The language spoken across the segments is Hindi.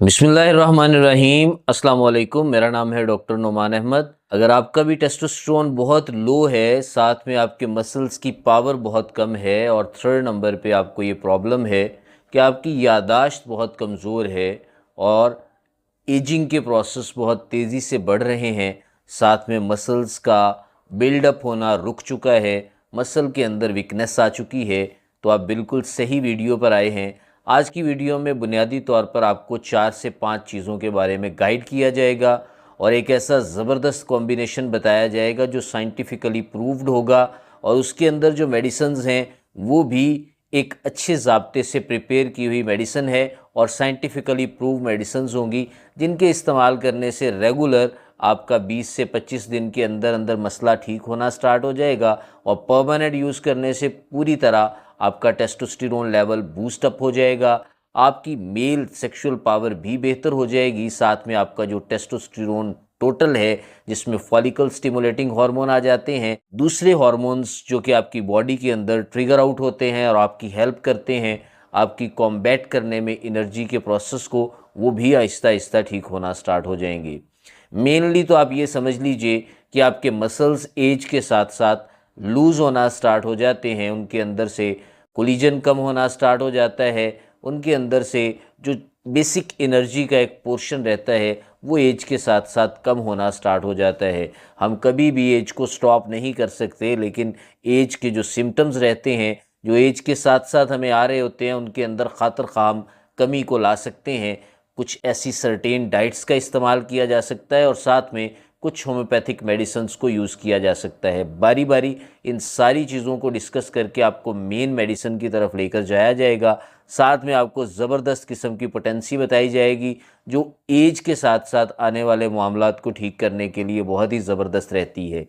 बिस्मिल्लाहिर्रहमानिर्रहीम। अस्सलाम वालेकुम। मेरा नाम है डॉक्टर नुमान अहमद। अगर आपका भी टेस्टोस्टेरोन बहुत लो है, साथ में आपके मसल्स की पावर बहुत कम है और थर्ड नंबर पे आपको ये प्रॉब्लम है कि आपकी यादाश्त बहुत कमज़ोर है और एजिंग के प्रोसेस बहुत तेज़ी से बढ़ रहे हैं, साथ में मसल्स का बिल्डअप होना रुक चुका है, मसल के अंदर वीकनेस आ चुकी है, तो आप बिल्कुल सही वीडियो पर आए हैं। आज की वीडियो में बुनियादी तौर पर आपको 4 से 5 चीज़ों के बारे में गाइड किया जाएगा और एक ऐसा ज़बरदस्त कॉम्बिनेशन बताया जाएगा जो साइंटिफिकली प्रूव्ड होगा और उसके अंदर जो मेडिसिन्स हैं वो भी एक अच्छे ज़ाब्ते से प्रिपेयर की हुई मेडिसिन है और साइंटिफिकली प्रूव मेडिसिन्स होंगी जिनके इस्तेमाल करने से रेगुलर आपका 20 से 25 दिन के अंदर अंदर मसला ठीक होना स्टार्ट हो जाएगा और परमानेंट यूज़ करने से पूरी तरह आपका टेस्टोस्टेरोन लेवल बूस्ट अप हो जाएगा, आपकी मेल सेक्सुअल पावर भी बेहतर हो जाएगी, साथ में आपका जो टेस्टोस्टेरोन टोटल है जिसमें फॉलिकल स्टिमुलेटिंग हार्मोन आ जाते हैं, दूसरे हार्मोन्स जो कि आपकी बॉडी के अंदर ट्रिगर आउट होते हैं और आपकी हेल्प करते हैं आपकी कॉम्बैट करने में एनर्जी के प्रोसेस को, वो भी आहिस्ता आहिस्ता ठीक होना स्टार्ट हो जाएंगे। मेनली तो आप ये समझ लीजिए कि आपके मसल्स एज के साथ साथ लूज़ होना स्टार्ट हो जाते हैं, उनके अंदर से कोलिजन कम होना स्टार्ट हो जाता है, उनके अंदर से जो बेसिक एनर्जी का एक पोर्शन रहता है वो एज के साथ साथ कम होना स्टार्ट हो जाता है। हम कभी भी एज को स्टॉप नहीं कर सकते, लेकिन एज के जो सिम्टम्स रहते हैं जो एज के साथ साथ हमें आ रहे होते हैं उनके अंदर खातर खा हम कमी को ला सकते हैं। कुछ ऐसी सर्टेन डाइट्स का इस्तेमाल किया जा सकता है और साथ में कुछ होम्योपैथिक मेडिसिन्स को यूज़ किया जा सकता है। बारी बारी इन सारी चीज़ों को डिस्कस करके आपको मेन मेडिसिन की तरफ लेकर जाया जाएगा, साथ में आपको ज़बरदस्त किस्म की पोटेंसी बताई जाएगी जो एज के साथ साथ आने वाले मामलात को ठीक करने के लिए बहुत ही ज़बरदस्त रहती है।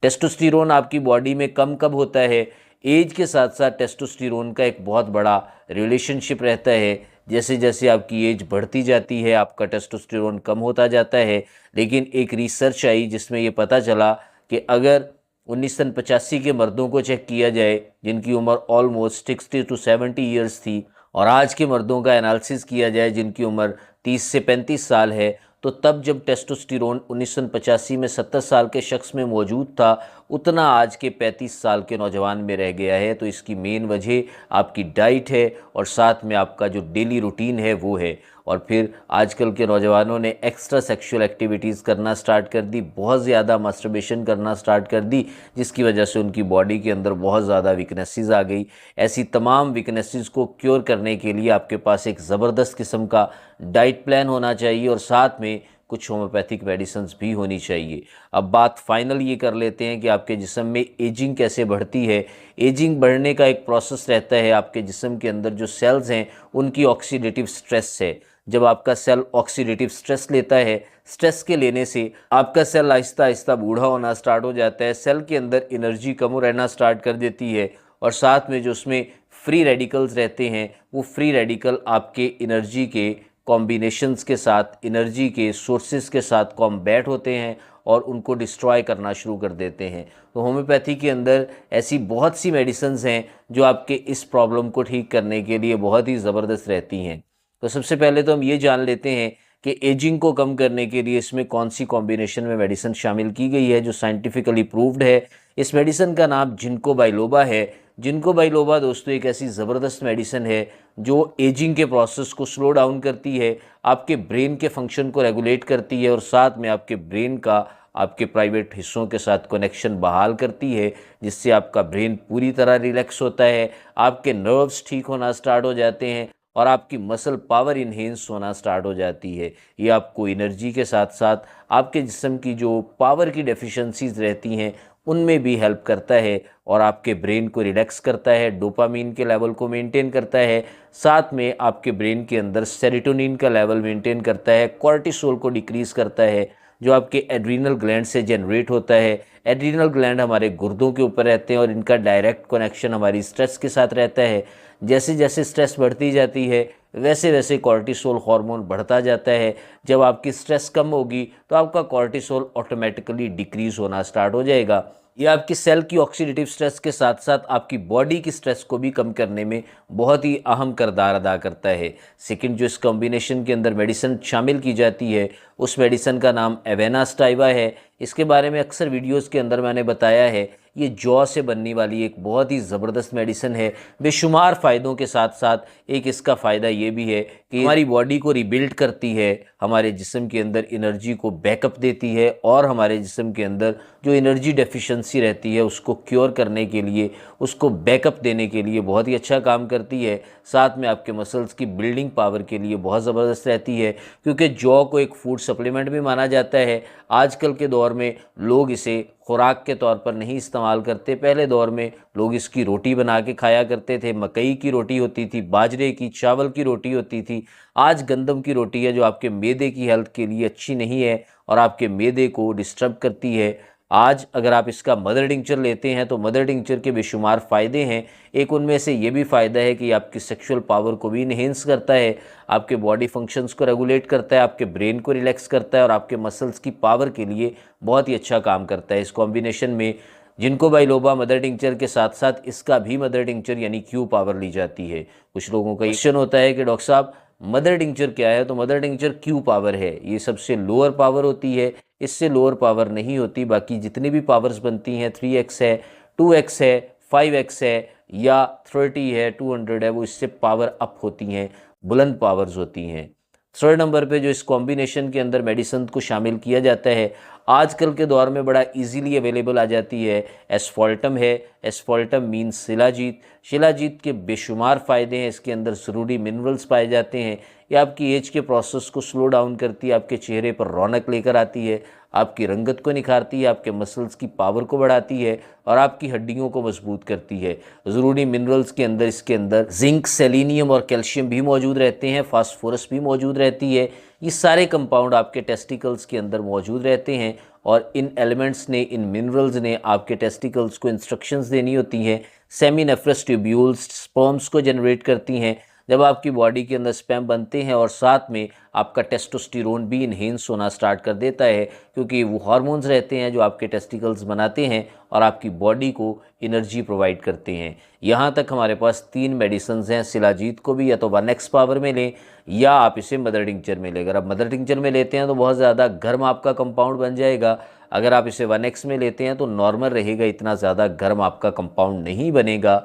टेस्टोस्टेरोन आपकी बॉडी में कम कब होता है? एज के साथ साथ टेस्टोस्टेरोन का एक बहुत बड़ा रिलेशनशिप रहता है। जैसे जैसे आपकी एज बढ़ती जाती है आपका टेस्टोस्टेरोन कम होता जाता है, लेकिन एक रिसर्च आई जिसमें ये पता चला कि अगर 1985 के मर्दों को चेक किया जाए जिनकी उम्र ऑलमोस्ट 60 टू 70 ईयर्स थी और आज के मर्दों का एनालिसिस किया जाए जिनकी उम्र 30 से 35 साल है, तो तब जब टेस्टोस्टेरोन 1985 में 70 साल के शख्स में मौजूद था उतना आज के 35 साल के नौजवान में रह गया है। तो इसकी मेन वजह आपकी डाइट है और साथ में आपका जो डेली रूटीन है वो है। और फिर आजकल के नौजवानों ने एक्स्ट्रा सेक्सुअल एक्टिविटीज़ करना स्टार्ट कर दी, बहुत ज़्यादा मास्टरबेशन करना स्टार्ट कर दी, जिसकी वजह से उनकी बॉडी के अंदर बहुत ज़्यादा वीकनेसेस आ गई। ऐसी तमाम वीकनेसेस को क्योर करने के लिए आपके पास एक ज़बरदस्त किस्म का डाइट प्लान होना चाहिए और साथ में कुछ होम्योपैथिक मेडिसिन्स भी होनी चाहिए। अब बात फाइनल ये कर लेते हैं कि आपके जिस्म में एजिंग कैसे बढ़ती है। एजिंग बढ़ने का एक प्रोसेस रहता है, आपके जिस्म के अंदर जो सेल्स हैं उनकी ऑक्सीडेटिव स्ट्रेस है। जब आपका सेल ऑक्सीडेटिव स्ट्रेस लेता है, स्ट्रेस के लेने से आपका सेल आहिस्ता आहिस्ता बूढ़ा होना स्टार्ट हो जाता है, सेल के अंदर एनर्जी कम रहना स्टार्ट कर देती है और साथ में जो उसमें फ्री रेडिकल्स रहते हैं वो फ्री रेडिकल आपके एनर्जी के कॉम्बिनेशंस के साथ, एनर्जी के सोर्सेज के साथ कॉम्बैट होते हैं और उनको डिस्ट्रॉय करना शुरू कर देते हैं। तो होम्योपैथी के अंदर ऐसी बहुत सी मेडिसिन्स हैं जो आपके इस प्रॉब्लम को ठीक करने के लिए बहुत ही ज़बरदस्त रहती हैं। तो सबसे पहले तो हम ये जान लेते हैं कि एजिंग को कम करने के लिए इसमें कौन सी कॉम्बिनेशन में मेडिसिन शामिल की गई है जो साइंटिफिकली प्रूव्ड है। इस मेडिसिन का नाम जिनको बाइलोबा है। जिनको बाइलोबा दोस्तों एक ऐसी ज़बरदस्त मेडिसिन है जो एजिंग के प्रोसेस को स्लो डाउन करती है, आपके ब्रेन के फंक्शन को रेगुलेट करती है और साथ में आपके ब्रेन का आपके प्राइवेट हिस्सों के साथ कनेक्शन बहाल करती है, जिससे आपका ब्रेन पूरी तरह रिलैक्स होता है, आपके नर्व्स ठीक होना स्टार्ट हो जाते हैं और आपकी मसल पावर इन्हेंस होना स्टार्ट हो जाती है। ये आपको एनर्जी के साथ साथ आपके जिस्म की जो पावर की डेफिशिएंसीज रहती हैं उनमें भी हेल्प करता है और आपके ब्रेन को रिलैक्स करता है, डोपामीन के लेवल को मेंटेन करता है, साथ में आपके ब्रेन के अंदर सेरोटोनिन का लेवल मेंटेन करता है, कॉर्टिसोल को डिक्रीज़ करता है जो आपके एड्रीनल ग्लैंड से जनरेट होता है। एड्रीनल ग्लैंड हमारे गुर्दों के ऊपर रहते हैं और इनका डायरेक्ट कनेक्शन हमारी स्ट्रेस के साथ रहता है। जैसे जैसे स्ट्रेस बढ़ती जाती है वैसे वैसे कॉर्टिसोल हार्मोन बढ़ता जाता है। जब आपकी स्ट्रेस कम होगी तो आपका कॉर्टिसोल ऑटोमेटिकली डिक्रीज़ होना स्टार्ट हो जाएगा ये आपकी सेल की ऑक्सीडेटिव स्ट्रेस के साथ साथ आपकी बॉडी की स्ट्रेस को भी कम करने में बहुत ही अहम किरदार अदा करता है। सेकंड जो इस कॉम्बिनेशन के अंदर मेडिसिन शामिल की जाती है उस मेडिसिन का नाम एवेना स्टाइवा है। इसके बारे में अक्सर वीडियोस के अंदर मैंने बताया है। ये जौ से बनने वाली एक बहुत ही ज़बरदस्त मेडिसिन है। बेशुमार फ़ायदों के साथ साथ एक इसका फ़ायदा ये भी है कि हमारी बॉडी को रिबिल्ड करती है, हमारे जिस्म के अंदर एनर्जी को बैकअप देती है और हमारे जिस्म के अंदर जो एनर्जी डेफिशिएंसी रहती है उसको क्योर करने के लिए, उसको बैकअप देने के लिए बहुत ही अच्छा काम करती है। साथ में आपके मसल्स की बिल्डिंग पावर के लिए बहुत ज़बरदस्त रहती है, क्योंकि जौ को एक फूड सप्लीमेंट भी माना जाता है। आजकल के दौर में लोग इसे खुराक के तौर पर नहीं इस्तेमाल करते। पहले दौर में लोग इसकी रोटी बना के खाया करते थे। मकई की रोटी होती थी, बाजरे की, चावल की रोटी होती थी। आज गंदम की रोटी है जो आपके मैदे की हेल्थ के लिए अच्छी नहीं है और आपके मैदे को डिस्टर्ब करती है। आज अगर आप इसका मदर टिंचर लेते हैं तो मदर टिंचर के बेशुमार फ़ायदे हैं। एक उनमें से ये भी फ़ायदा है कि आपकी सेक्सुअल पावर को भी इन्हेंस करता है, आपके बॉडी फंक्शंस को रेगुलेट करता है, आपके ब्रेन को रिलैक्स करता है और आपके मसल्स की पावर के लिए बहुत ही अच्छा काम करता है। इस कॉम्बिनेशन में जिनको बाइलोबा मदर टिंचर के साथ साथ इसका भी मदर टिंचर यानी क्यू पावर ली जाती है। कुछ लोगों का क्वेश्चन होता है कि डॉक्टर साहब मदर टिंचर क्या है? तो मदर टिंचर क्यू पावर है। ये सबसे लोअर पावर होती है, इससे लोअर पावर नहीं होती। बाकी जितनी भी पावर्स बनती हैं 3x है, 2x है, 5x है या 30 है, 200 है, वो इससे पावर अप होती हैं, बुलंद पावर्स होती हैं। थर्ड नंबर पे जो इस कॉम्बिनेशन के अंदर मेडिसिन को शामिल किया जाता है, आजकल के दौर में बड़ा इजीली अवेलेबल आ जाती है, एस्फॉल्टम है। एस्फॉल्टम मीन्स शिलाजीत। शिलाजीत के बेशुमार फ़ायदे हैं, इसके अंदर ज़रूरी मिनरल्स पाए जाते हैं। ये आपकी एज के प्रोसेस को स्लो डाउन करती है, आपके चेहरे पर रौनक लेकर आती है, आपकी रंगत को निखारती है, आपके मसल्स की पावर को बढ़ाती है और आपकी हड्डियों को मजबूत करती है। ज़रूरी मिनरल्स के अंदर इसके अंदर जिंक, सेलेनियम और कैल्शियम भी मौजूद रहते हैं, फास्फोरस भी मौजूद रहती है। ये सारे कंपाउंड आपके टेस्टिकल्स के अंदर मौजूद रहते हैं और इन एलिमेंट्स ने, इन मिनरल्स ने आपके टेस्टिकल्स को इंस्ट्रक्शंस देनी होती हैं। सेमिनेफ्रस ट्यूब्यूल्स स्पर्म्स को जनरेट करती हैं। जब आपकी बॉडी के अंदर स्पर्म बनते हैं और साथ में आपका टेस्टोस्टेरोन भी इन्हेंस होना स्टार्ट कर देता है, क्योंकि वो हार्मोन्स रहते हैं जो आपके टेस्टिकल्स बनाते हैं और आपकी बॉडी को एनर्जी प्रोवाइड करते हैं। यहाँ तक हमारे पास 3 मेडिसिन्स हैं। शिलाजीत को भी या तो 1x पावर में लें या आप इसे मदर टिंचर में लें। अगर आप मदर टिंचर में लेते हैं तो बहुत ज़्यादा गर्म आपका कंपाउंड बन जाएगा। अगर आप इसे 1x में लेते हैं तो नॉर्मल रहेगा, इतना ज़्यादा गर्म आपका कंपाउंड नहीं बनेगा।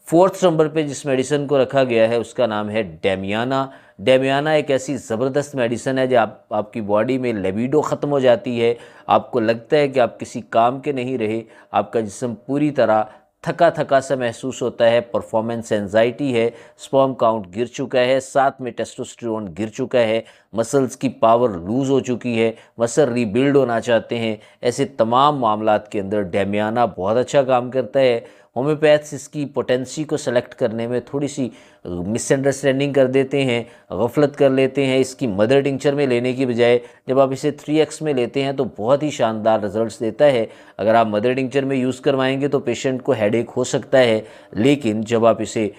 फोर्थ नंबर पे जिस मेडिसिन को रखा गया है उसका नाम है डेमियाना। डेमियाना एक ऐसी ज़बरदस्त मेडिसिन है जो आपकी बॉडी में लिबिडो ख़त्म हो जाती है। आपको लगता है कि आप किसी काम के नहीं रहे, आपका जिस्म पूरी तरह थका थका सा महसूस होता है, परफॉर्मेंस एंजाइटी है, स्पर्म काउंट गिर चुका है, साथ में टेस्टोस्टेरोन गिर चुका है, मसल्स की पावर लूज़ हो चुकी है, मसल रीबिल्ड होना चाहते हैं। ऐसे तमाम मामलात के अंदर डेमियाना बहुत अच्छा काम करता है। होम्योपैथ्स इसकी पोटेंसी को सेलेक्ट करने में थोड़ी सी मिसअंडरस्टैंडिंग कर देते हैं, गफलत कर लेते हैं। इसकी मदर टिंचर में लेने की बजाय जब आप इसे 3x में लेते हैं तो बहुत ही शानदार रिजल्ट्स देता है। अगर आप मदर टिंचर में यूज़ करवाएंगे तो पेशेंट को हेडेक हो सकता है, लेकिन जब आप इसे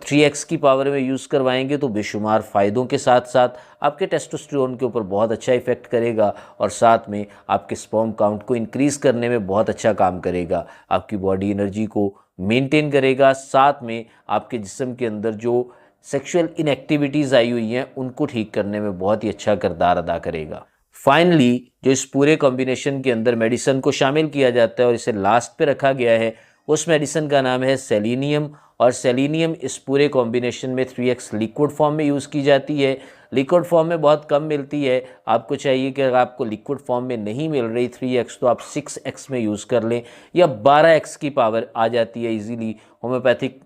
3x की पावर में यूज़ करवाएंगे तो बेशुमार फ़ायदों के साथ साथ आपके टेस्टोस्टेरोन के ऊपर बहुत अच्छा इफ़ेक्ट करेगा और साथ में आपके स्पर्म काउंट को इंक्रीज़ करने में बहुत अच्छा काम करेगा। आपकी बॉडी एनर्जी को मेंटेन करेगा, साथ में आपके जिस्म के अंदर जो सेक्सुअल इनएक्टिविटीज़ आई हुई हैं उनको ठीक करने में बहुत ही अच्छा किरदार अदा करेगा। फाइनली जो इस पूरे कॉम्बिनेशन के अंदर मेडिसिन को शामिल किया जाता है और इसे लास्ट पे रखा गया है, उस मेडिसिन का नाम है सेलेनियम। और सेलेनियम इस पूरे कॉम्बिनेशन में 3x लिक्विड फॉर्म में यूज़ की जाती है। लिक्विड फॉर्म में बहुत कम मिलती है। आपको चाहिए कि अगर आपको लिक्विड फॉर्म में नहीं मिल रही 3x तो आप 6x में यूज़ कर लें या 12x की पावर आ जाती है इजीली। होम्योपैथिक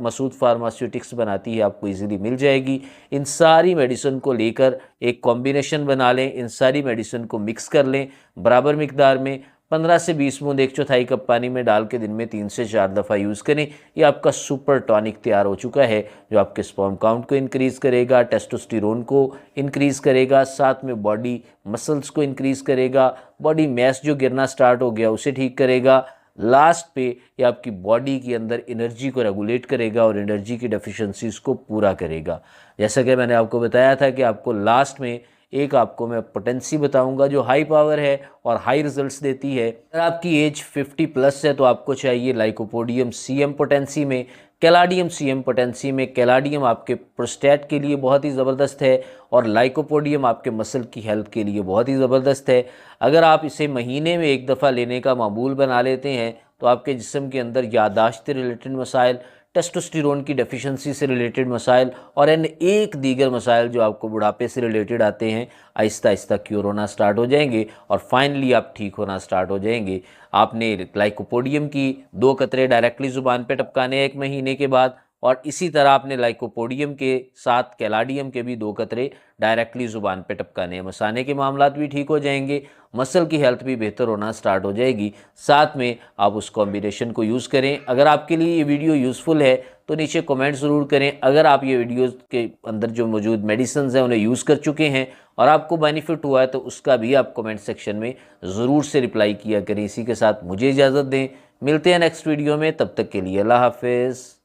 मसूद फार्मास्यूटिक्स बनाती है, आपको इजीली मिल जाएगी। इन सारी मेडिसिन को लेकर एक कॉम्बिनेशन बना लें, इन सारी मेडिसिन को मिक्स कर लें बराबर मिकदार में। 15 से 20 बूंद 1/4 कप पानी में डाल के दिन में 3 से 4 दफ़ा यूज़ करें। ये आपका सुपर टॉनिक तैयार हो चुका है जो आपके स्पर्म काउंट को इंक्रीज़ करेगा, टेस्टोस्टेरोन को इंक्रीज़ करेगा, साथ में बॉडी मसल्स को इंक्रीज़ करेगा, बॉडी मैस जो गिरना स्टार्ट हो गया उसे ठीक करेगा। लास्ट पे ये आपकी बॉडी के अंदर एनर्जी को रेगुलेट करेगा और एनर्जी की डेफिशिएंसीज़ को पूरा करेगा। जैसा कि मैंने आपको बताया था कि आपको लास्ट में एक आपको मैं पोटेंसी बताऊंगा जो हाई पावर है और हाई रिजल्ट्स देती है। अगर आपकी एज 50 प्लस है तो आपको चाहिए लाइकोपोडियम सीएम पोटेंसी में, कैलाडियम सीएम पोटेंसी में। कैलाडियम आपके प्रोस्टेट के लिए बहुत ही ज़बरदस्त है और लाइकोपोडियम आपके मसल की हेल्थ के लिए बहुत ही ज़बरदस्त है। अगर आप इसे महीने में एक दफ़ा लेने का मामूल बना लेते हैं तो आपके जिस्म के अंदर यादाश्त से रिलेटेड मसाइल, टेस्टोस्टेरोन की डेफिशिएंसी से रिलेटेड मसाइल और अन्य एक दीगर मसाइल जो आपको बुढ़ापे से रिलेटेड आते हैं आहिस्ता आहिस्ता क्योर होना स्टार्ट हो जाएंगे और फाइनली आप ठीक होना स्टार्ट हो जाएंगे। आपने लाइकोपोडियम की 2 कतरे डायरेक्टली ज़ुबान पे टपकाने 1 महीने के बाद, और इसी तरह आपने लाइकोपोडियम के साथ कैलाडियम के भी 2 कतरे डायरेक्टली ज़ुबान पे टपकाने हैं। मसाने के मामलात भी ठीक हो जाएंगे, मसल की हेल्थ भी बेहतर होना स्टार्ट हो जाएगी। साथ में आप उस कॉम्बिनेशन को यूज़ करें। अगर आपके लिए ये वीडियो यूज़फुल है तो नीचे कमेंट ज़रूर करें। अगर आप ये वीडियो के अंदर जो मौजूद मेडिसिन हैं उन्हें यूज़ कर चुके हैं और आपको बेनिफिट हुआ है तो उसका भी आप कमेंट सेक्शन में ज़रूर से रिप्लाई किया करें। इसी के साथ मुझे इजाज़त दें, मिलते हैं नेक्स्ट वीडियो में, तब तक के लिए अल्लाह हाफिज़।